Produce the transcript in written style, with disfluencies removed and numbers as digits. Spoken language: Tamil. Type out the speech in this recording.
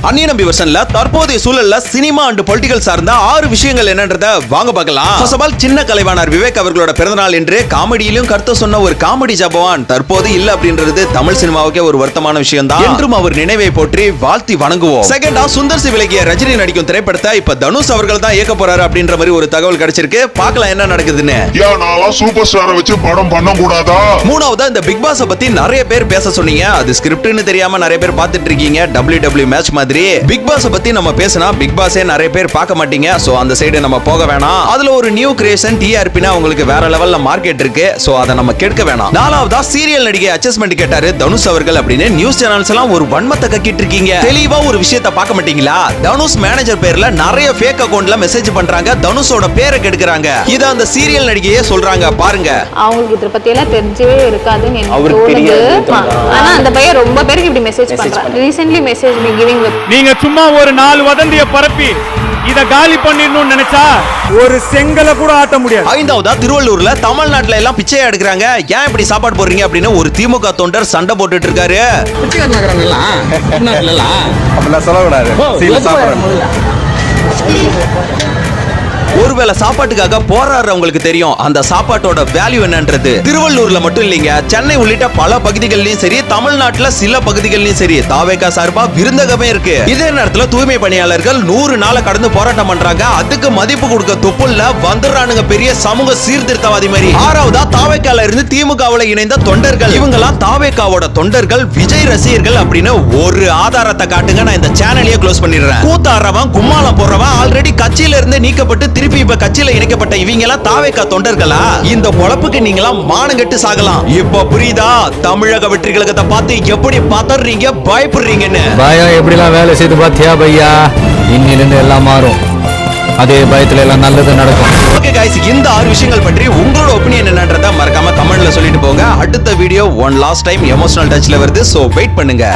அந்நிய நம்பி வெர்ஷன்ல தற்போதைய சூழல்ல சினிமா அண்ட் பொலிட்டிக்கல் சார்ந்த 6 விஷயங்கள் என்னன்றத வாங்க பார்க்கலாம். ஃபர்ஸ்ட் ஆஃப் ஆல், சின்ன கலைவாணர் விவேக் அவர்களோட பிறந்தநாள் என்று காமெடியிலும் கருத்து சொன்ன ஒரு காமெடி ஜாம்பவான் தற்போது இல்ல அப்படின்றது தமிழ் சினிமாவுக்கே ஒரு வருத்தமான விஷயம் தான். என்றும் அவர் நினைவை போற்றி வாழ்த்தி வணங்குவோம். செகண்டா, சுந்தர் சி விலகிய ரஜினி நடிக்கும் திரைப்படத்தை இப்ப தனுஷ் அவர்கள் தான் இயக்க போறாரு அப்படின்ற மாதிரி ஒரு தகவல் கிடைச்சிருக்கு. பார்க்கலாம் என்ன நடக்குதுன்னு. சூப்பர் ஸ்டாரை வச்சு படம் பண்ண கூடாதா? மூணாவது, இந்த பிக் பாஸ் பத்தி நிறைய பேர் பேச சொன்னீங்க. அது ஸ்கிரிப்ட்னு தெரியாம நிறைய பேர் பார்த்துட்டு இருக்கீங்க. WWE மேட்ச் மாதிரி பிக் பாஸ் பத்தி நம்ம பேசினா பிக் பாஸே நிறைய பேர் பார்க்க மாட்டீங்க. சோ அந்த சைடு நம்ம போக வேணாம். அதுல ஒரு நியூ கிரியேஷன் டிஆர்பினா உங்களுக்கு வேற லெவல்ல மார்க்கெட் இருக்கு. சோ அதை நம்ம கெடுக்க வேணாம். நாலாவதா, சீரியல் நடிகை அட்ஜஸ்ட்மெண்ட் கேட்டாரு தனுஷ் அவர்கள் அப்படின்னு நியூஸ் சேனல்ஸ் எல்லாம் ஒரு வன்மத்தை கக்கிட்டு இருக்கீங்க. தெளிவா ஒரு விஷயத்தை பார்க்க மாட்டீங்களா? தனுஷ் மேனேஜர் பேர்ல நிறைய ஃபேக் அக்கவுண்ட்ல மெசேஜ் பண்றாங்க. தனுஷோட பேரை கெடுக்குறாங்க. இத அந்த சீரியல் நடிகையே சொல்றாங்க. பாருங்க, அவங்களுக்கு இத பத்தி எல்லாம் தெரிஞ்சவே இருக்காதுன்னு எனக்கு தோணுது. ஆனா அந்த பையன் ரொம்ப பேருக்கு இப்படி மெசேஜ் பண்றான். Recently message me giving with. நீங்க சும்மா ஒரு 4 வதந்திய பரப்பி இத காலி பண்ணிடணும்னு நினைச்சா ஒரு செங்கலை கூட ஆட்ட முடியாது. ஐந்தாவதா, திருவள்ளூர்ல தமிழ்நாட்டுல எல்லாம் பிச்சையா எடுக்கிறாங்க, ஏன் இப்படி சாப்பாடு போடுறீங்க அப்படின்னு ஒரு திமுக தொண்டர் சண்டை போட்டுட்டு இருக்காரு. ஒருவேளை சாப்பாட்டுக்காக போராடுறவங்களுக்கு தெரியும் அந்த சாப்பாட்டோட வேல்யூ என்னன்றது. திருவள்ளூர்ல மட்டும் இல்லைங்க, சென்னை உள்ளிட்ட பல பகுதிகளிலும் சரி, தமிழ்நாட்டுல சில பகுதிகளிலும் சரி, தாவேகா சார்பா விருந்தகமே இருக்கு. இதே நேரத்துல தூய்மை பணியாளர்கள் 100 நாளை கடந்து போராட்டம் பண்றாங்க. அதுக்கு மதிப்பு கொடுக்க தொப்புல்ல வந்துடுறானுங்க பெரிய சமூக சீர்திருத்தவாதி மாதிரி. ஆறாவதா, தாவேகால இருந்து திமுகவுல இணைந்த தொண்டர்கள். இவங்கெல்லாம் தாவேகாவோட தொண்டர்கள், விஜய் ரசிகர்கள் அப்படின்னு ஒரு ஆதாரத்தை காட்டுங்க, நான் இந்த சேனலையே க்ளோஸ் பண்ணிடுறேன். கூத்தாடுறவன், கும்மாளம் போடுறவன் ஆல்ரெடி கட்சியில இருந்து நீக்கப்பட்டு திருப்பி இப்ப கட்சியில இணைக்கப்பட்ட இவங்க எல்லாம் தாவேகா தொண்டர்களா? இந்த பொழப்புக்கு நீங்களாம் மானங்கெட்டு சாகலாம். இப்ப புரியுதா தமிழக வெற்றி கழகத்தை பார்த்து எப்படி பதறீங்க, பயப்படுறீங்கன்னு? பயம் எப்படிலாம் வேலை செய்து பாத்தியா பையா? இன்னிலிருந்து எல்லாம் மாறும். அதே பயத்துல எல்லாம் நல்லது நடக்கும். ஓகே गाइस, இந்த 6 விஷயங்கள் பற்றி உங்களோட ஒபினியன் என்னன்றத மறக்காம கமெண்ட்ல சொல்லிட்டு போங்க. அடுத்த video one last time emotional டச்ல வருது. சோ வெயிட் பண்ணுங்க.